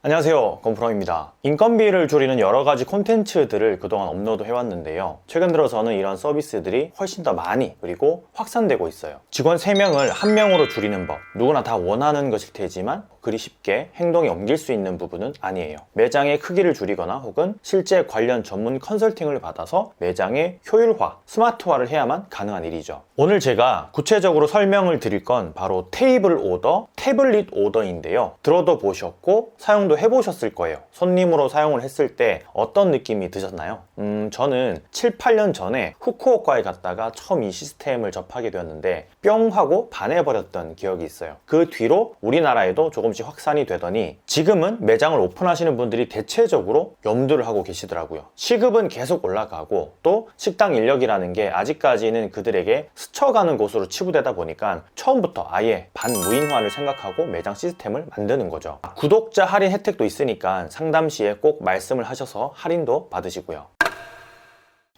안녕하세요, 건프로입니다. 인건비를 줄이는 여러가지 콘텐츠들을 그동안 업로드 해왔는데요, 최근 들어서는 이런 서비스들이 훨씬 더 많이 그리고 확산되고 있어요. 직원 3명을 1명으로 줄이는 법, 누구나 다 원하는 것일 테지만 그리 쉽게 행동에 옮길 수 있는 부분은 아니에요. 매장의 크기를 줄이거나 혹은 실제 관련 전문 컨설팅을 받아서 매장의 효율화, 스마트화를 해야만 가능한 일이죠. 오늘 제가 구체적으로 설명을 드릴 건 바로 테이블 오더, 태블릿 오더인데요, 들어도 보셨고 사용도 해보셨을 거예요. 손님으로 사용을 했을 때 어떤 느낌이 드셨나요? 저는 7, 8년 전에 후쿠오카에 갔다가 처음 이 시스템을 접하게 되었는데 뿅 하고 반해버렸던 기억이 있어요. 그 뒤로 우리나라에도 조금씩 확산이 되더니 지금은 매장을 오픈하시는 분들이 대체적으로 염두를 하고 계시더라고요. 시급은 계속 올라가고 또 식당 인력이라는 게 아직까지는 그들에게 스쳐가는 곳으로 치부되다 보니까 처음부터 아예 반무인화를 생각하고 매장 시스템을 만드는 거죠. 구독자 할인 혜택도 있으니까 상담 시에 꼭 말씀을 하셔서 할인도 받으시고요.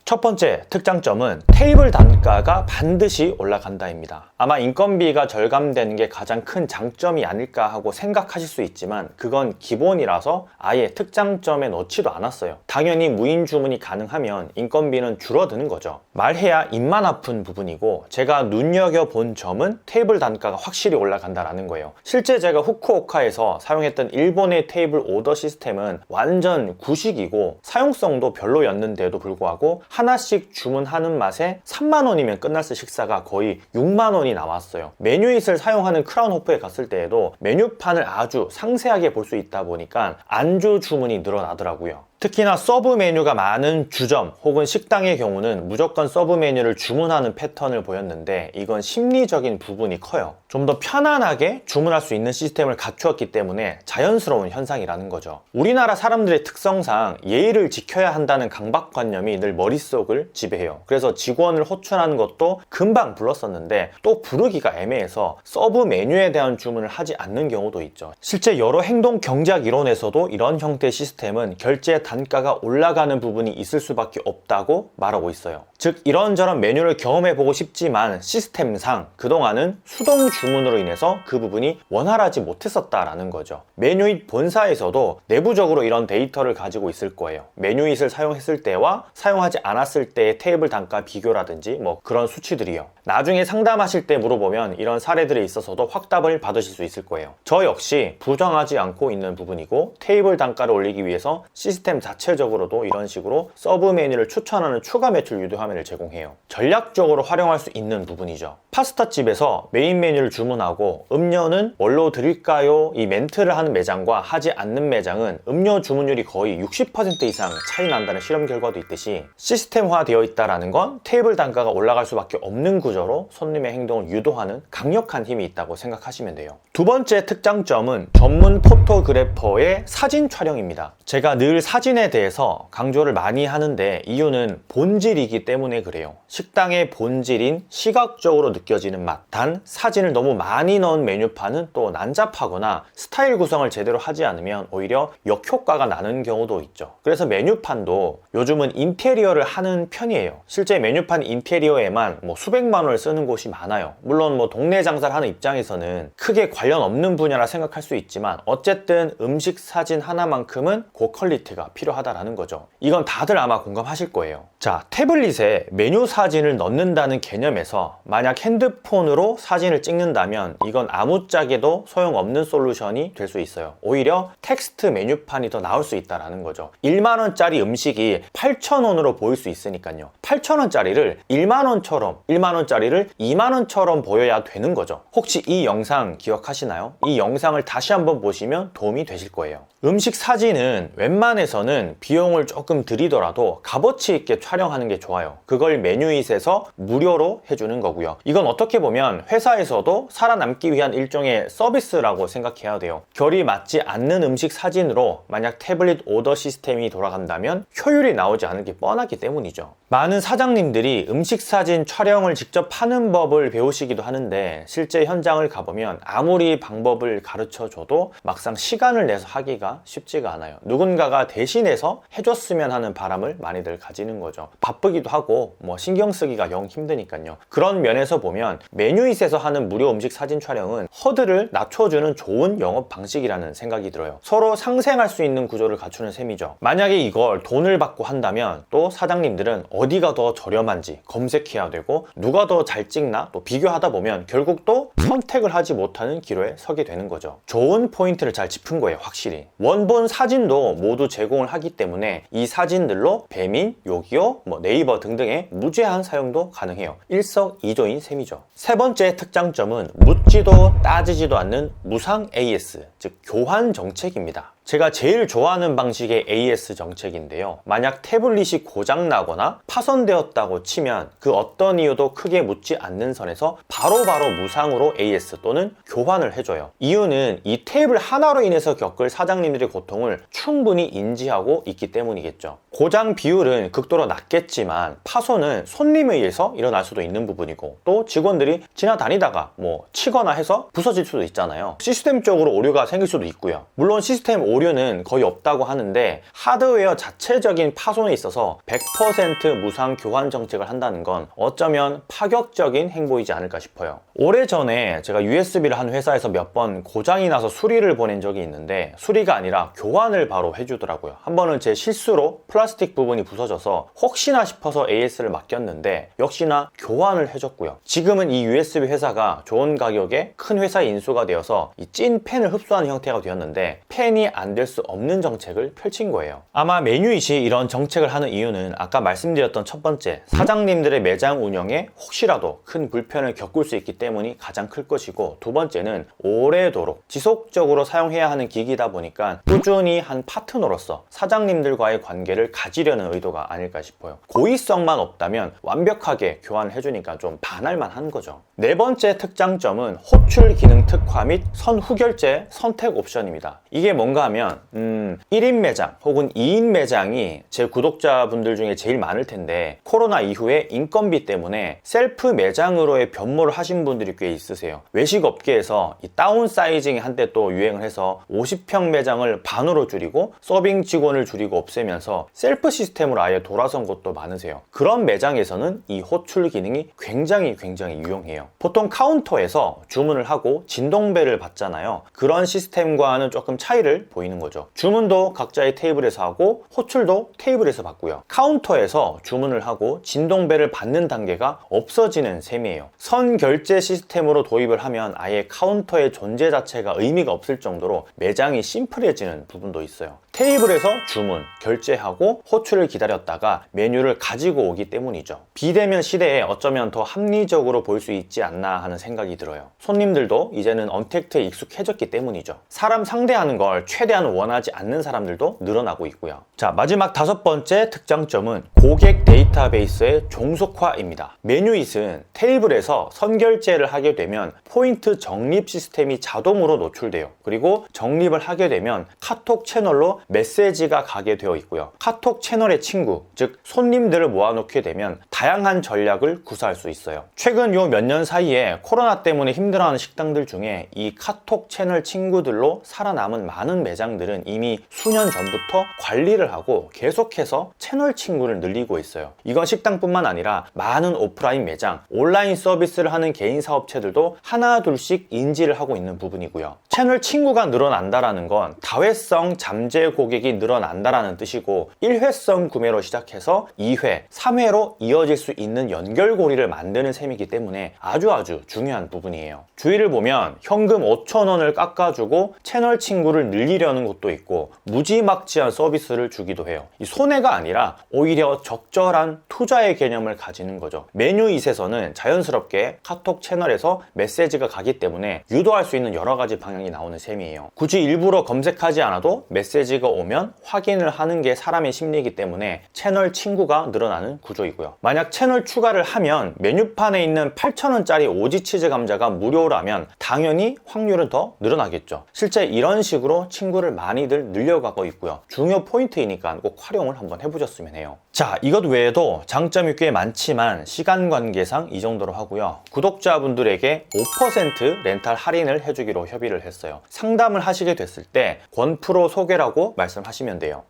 첫 번째 특장점은 테이블 단가가 반드시 올라간다입니다. 아마 인건비가 절감되는 게 가장 큰 장점이 아닐까 하고 생각하실 수 있지만 그건 기본이라서 아예 특장점에 넣지도 않았어요. 당연히 무인 주문이 가능하면 인건비는 줄어드는 거죠. 말해야 입만 아픈 부분이고, 제가 눈여겨본 점은 테이블 단가가 확실히 올라간다라는 거예요. 실제 제가 후쿠오카에서 사용했던 일본의 테이블 오더 시스템은 완전 구식이고 사용성도 별로였는데도 불구하고 하나씩 주문하는 맛에 3만원이면 끝날 식사가 거의 6만원이 나왔어요. 메뉴잇을 사용하는 크라운호프에 갔을 때에도 메뉴판을 아주 상세하게 볼 수 있다 보니까 안주 주문이 늘어나더라고요. 특히나 서브 메뉴가 많은 주점 혹은 식당의 경우는 무조건 서브 메뉴를 주문하는 패턴을 보였는데 이건 심리적인 부분이 커요. 좀 더 편안하게 주문할 수 있는 시스템을 갖추었기 때문에 자연스러운 현상이라는 거죠. 우리나라 사람들의 특성상 예의를 지켜야 한다는 강박관념이 늘 머릿속을 지배해요. 그래서 직원을 호출하는 것도 금방 불렀었는데 또 부르기가 애매해서 서브 메뉴에 대한 주문을 하지 않는 경우도 있죠. 실제 여러 행동 경제학 이론에서도 이런 형태의 시스템은 결제 단가가 올라가는 부분이 있을 수밖에 없다고 말하고 있어요. 즉 이런저런 메뉴를 경험해보고 싶지만 시스템상 그동안은 수동 주문으로 인해서 그 부분이 원활하지 못했었다라는 거죠. 메뉴잇 본사에서도 내부적으로 이런 데이터를 가지고 있을 거예요. 메뉴잇을 사용했을 때와 사용하지 않았을 때의 테이블 단가 비교라든지 뭐 그런 수치들이요. 나중에 상담하실 때 물어보면 이런 사례들에 있어서도 확답을 받으실 수 있을 거예요. 저 역시 부정하지 않고 있는 부분이고, 테이블 단가를 올리기 위해서 시스템 자체적으로도 이런 식으로 서브 메뉴를 추천하는 추가 매출 유도 화면을 제공해요. 전략적으로 활용할 수 있는 부분이죠. 파스타집에서 메인 메뉴를 주문하고 음료는 뭘로 드릴까요? 이 멘트를 하는 매장과 하지 않는 매장은 음료 주문율이 거의 60% 이상 차이 난다는 실험 결과도 있듯이 시스템화 되어 있다는 건 테이블 단가가 올라갈 수밖에 없는 구조로 손님의 행동을 유도하는 강력한 힘이 있다고 생각하시면 돼요. 두 번째 특장점은 전문 포토그래퍼의 사진 촬영입니다. 제가 늘 사진에 대해서 강조를 많이 하는데 이유는 본질이기 때문에 그래요. 식당의 본질인 시각적으로 느껴지는 맛. 단 사진을 너무 많이 넣은 메뉴판은 또 난잡하거나 스타일 구성을 제대로 하지 않으면 오히려 역효과가 나는 경우도 있죠. 그래서 메뉴판도 요즘은 인테리어를 하는 편이에요. 실제 메뉴판 인테리어에만 수백만 원을 쓰는 곳이 많아요. 물론 동네 장사를 하는 입장에서는 크게 관련 없는 분야라 생각할 수 있지만 어쨌든 음식 사진 하나만큼은 고퀄리티가 필요하다라는 거죠. 이건 다들 아마 공감하실 거예요. 자, 태블릿에 메뉴 사진을 넣는다는 개념에서 만약 핸드폰으로 사진을 찍는다면 이건 아무짝에도 소용없는 솔루션이 될 수 있어요. 오히려 텍스트 메뉴판이 더 나올 수 있다는 거죠. 1만원짜리 음식이 8,000원으로 보일 수 있으니까요. 8,000원짜리를 1만원처럼, 1만원짜리를 2만원처럼 보여야 되는 거죠. 혹시 이 영상 기억하시나요? 이 영상을 다시 한번 보시면 도움이 되실 거예요. 음식 사진은 웬만해서는 비용을 조금 들이더라도 값어치 있게 촬영하는 게 좋아요. 그걸 메뉴잇에서 무료로 해주는 거고요. 이건 어떻게 보면 회사에서도 살아남기 위한 일종의 서비스라고 생각해야 돼요. 결이 맞지 않는 음식 사진으로 만약 태블릿 오더 시스템이 돌아간다면 효율이 나오지 않을 게 뻔하기 때문이죠. 많은 사장님들이 음식 사진 촬영을 직접 하는 법을 배우시기도 하는데 실제 현장을 가보면 아무리 방법을 가르쳐줘도 막상 시간을 내서 하기가 쉽지가 않아요. 누군가가 대신 대신해서 해줬으면 하는 바람을 많이들 가지는 거죠. 바쁘기도 하고 뭐 신경 쓰기가 영 힘드니까요. 그런 면에서 보면 메뉴잇에서 하는 무료 음식 사진 촬영은 허들을 낮춰주는 좋은 영업 방식이라는 생각이 들어요. 서로 상생할 수 있는 구조를 갖추는 셈이죠. 만약에 이걸 돈을 받고 한다면 또 사장님들은 어디가 더 저렴한지 검색해야 되고 누가 더 잘 찍나 또 비교하다 보면 결국 또 선택을 하지 못하는 기로에 서게 되는 거죠. 좋은 포인트를 잘 짚은 거예요. 확실히 원본 사진도 모두 제공을 하기 때문에 이 사진들로 배민, 요기요, 네이버 등등의 무제한 사용도 가능해요. 일석이조인 셈이죠. 세 번째 특장점은 묻지도 따지지도 않는 무상 AS, 즉 교환 정책입니다. 제가 제일 좋아하는 방식의 AS 정책인데요. 만약 태블릿이 고장나거나 파손되었다고 치면 그 어떤 이유도 크게 묻지 않는 선에서 바로바로 무상으로 AS 또는 교환을 해줘요. 이유는 이 테이블 하나로 인해서 겪을 사장님들의 고통을 충분히 인지하고 있기 때문이겠죠. 고장 비율은 극도로 낮겠지만 파손은 손님에 의해서 일어날 수도 있는 부분이고 또 직원들이 지나다니다가 치거나 해서 부서질 수도 있잖아요. 시스템적으로 오류가 생길 수도 있고요. 물론 시스템 오류는 거의 없다고 하는데 하드웨어 자체적인 파손에 있어서 100% 무상 교환 정책을 한다는 건 어쩌면 파격적인 행보이지 않을까 싶어요. 오래전에 제가 USB를 한 회사에서 몇 번 고장이 나서 수리를 보낸 적이 있는데 수리가 아니라 교환을 바로 해주더라고요. 한 번은 제 실수로 플라스틱 부분이 부서져서 혹시나 싶어서 AS를 맡겼는데 역시나 교환을 해줬고요. 지금은 이 USB 회사가 좋은 가격에 큰 회사 인수가 되어서 이 찐 펜을 흡수하는 형태가 되었는데 펜이 안 될 수 없는 정책을 펼친 거예요. 아마 메뉴잇이 이런 정책을 하는 이유는 아까 말씀드렸던 첫 번째, 사장님들의 매장 운영에 혹시라도 큰 불편을 겪을 수 있기 때문이 가장 클 것이고, 두 번째는 오래도록 지속적으로 사용해야 하는 기기다 보니까 꾸준히 한 파트너로서 사장님들과의 관계를 가지려는 의도가 아닐까 싶어요. 고의성만 없다면 완벽하게 교환을 해주니까 좀 반할만 한 거죠. 네 번째 특장점은 호출 기능 특화 및 선후결제 선택 옵션입니다. 이게 뭔가 하면 1인 매장 혹은 2인 매장이 제 구독자분들 중에 제일 많을 텐데 코로나 이후에 인건비 때문에 셀프 매장으로의 변모를 하신 분들이 꽤 있으세요. 외식업계에서 이 다운사이징이 한때 또 유행을 해서 50평 매장을 반으로 줄이고 서빙 직원을 줄이고 없애면서 셀프 시스템으로 아예 돌아선 곳도 많으세요. 그런 매장에서는 이 호출 기능이 굉장히 유용해요. 보통 카운터에서 주문을 하고 진동벨을 받잖아요. 그런 시스템과는 조금 차이를 보이는 거죠. 주문도 각자의 테이블에서 하고 호출도 테이블에서 받고요. 카운터에서 주문을 하고 진동벨을 받는 단계가 없어지는 셈이에요. 선결제 시스템으로 도입을 하면 아예 카운터의 존재 자체가 의미가 없을 정도로 매장이 심플해지는 부분도 있어요. 테이블에서 주문, 결제하고 호출을 기다렸다가 메뉴를 가지고 오기 때문이죠. 비대면 시대에 어쩌면 더 합리적으로 볼 수 있지 않나 하는 생각이 들어요. 손님들도 이제는 언택트에 익숙해졌기 때문이죠. 사람 상대하는 걸 최대한 원하지 않는 사람들도 늘어나고 있고요. 자, 마지막 다섯 번째 특장점은 고객 데이터베이스의 종속화입니다. 메뉴잇은 테이블에서 선결제를 하게 되면 포인트 적립 시스템이 자동으로 노출돼요. 그리고 적립을 하게 되면 카톡 채널로 메시지가 가게 되어 있고요. 카톡 채널의 친구, 즉 손님들을 모아놓게 되면 다양한 전략을 구사할 수 있어요. 최근 요 몇 년 사이에 코로나 때문에 힘들어하는 식당들 중에 이 카톡 채널 친구들로 살아남은 많은 매장들은 이미 수년 전부터 관리를 하고 계속해서 채널 친구를 늘리고 있어요. 이건 식당뿐만 아니라 많은 오프라인 매장, 온라인 서비스를 하는 개인 사업체들도 하나 둘씩 인지를 하고 있는 부분이고요. 채널 친구가 늘어난다라는 건 다회성 잠재 고객이 늘어난다라는 뜻이고, 1회성 구매로 시작해서 2회, 3회로 이어질 수 있는 연결고리를 만드는 셈이기 때문에 아주 중요한 부분이에요. 주의를 보면 현금 5,000원을 깎아주고 채널 친구를 늘리려는 것도 있고 무지막지한 서비스를 주기도 해요. 이 손해가 아니라 오히려 적절한 투자의 개념을 가지는 거죠. 메뉴잇에서는 자연스럽게 카톡 채널에서 메시지가 가기 때문에 유도할 수 있는 여러 가지 방향이 나오는 셈이에요. 굳이 일부러 검색하지 않아도 메시지가 오면 확인을 하는 게 사람의 심리이기 때문에 채널 친구가 늘어나는 구조이고요. 만약 채널 추가를 하면 메뉴판에 있는 8,000원짜리 오지치즈 감자가 무료라면 당연히 확률은 더 늘어나겠죠. 실제 이런 식으로 친구를 많이들 늘려가고 있고요. 중요 포인트이니까 꼭 활용을 한번 해보셨으면 해요. 자, 이것 외에도 장점이 꽤 많지만 시간 관계상 이 정도로 하고요. 구독자분들에게 5% 렌탈 할인을 해주기로 협의를 했어요. 상담을 하시게 됐을 때 권프로 소개라고 말씀하시면 돼요.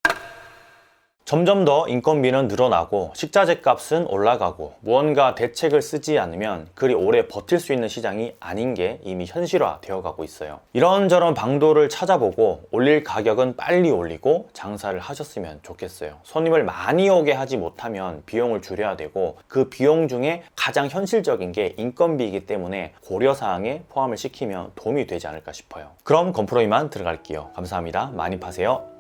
점점 더 인건비는 늘어나고 식자재 값은 올라가고 무언가 대책을 쓰지 않으면 그리 오래 버틸 수 있는 시장이 아닌 게 이미 현실화 되어 가고 있어요. 이런저런 방도를 찾아보고 올릴 가격은 빨리 올리고 장사를 하셨으면 좋겠어요. 손님을 많이 오게 하지 못하면 비용을 줄여야 되고 그 비용 중에 가장 현실적인 게 인건비이기 때문에 고려사항에 포함을 시키면 도움이 되지 않을까 싶어요. 그럼 건프로 이만 들어갈게요. 감사합니다. 많이 파세요.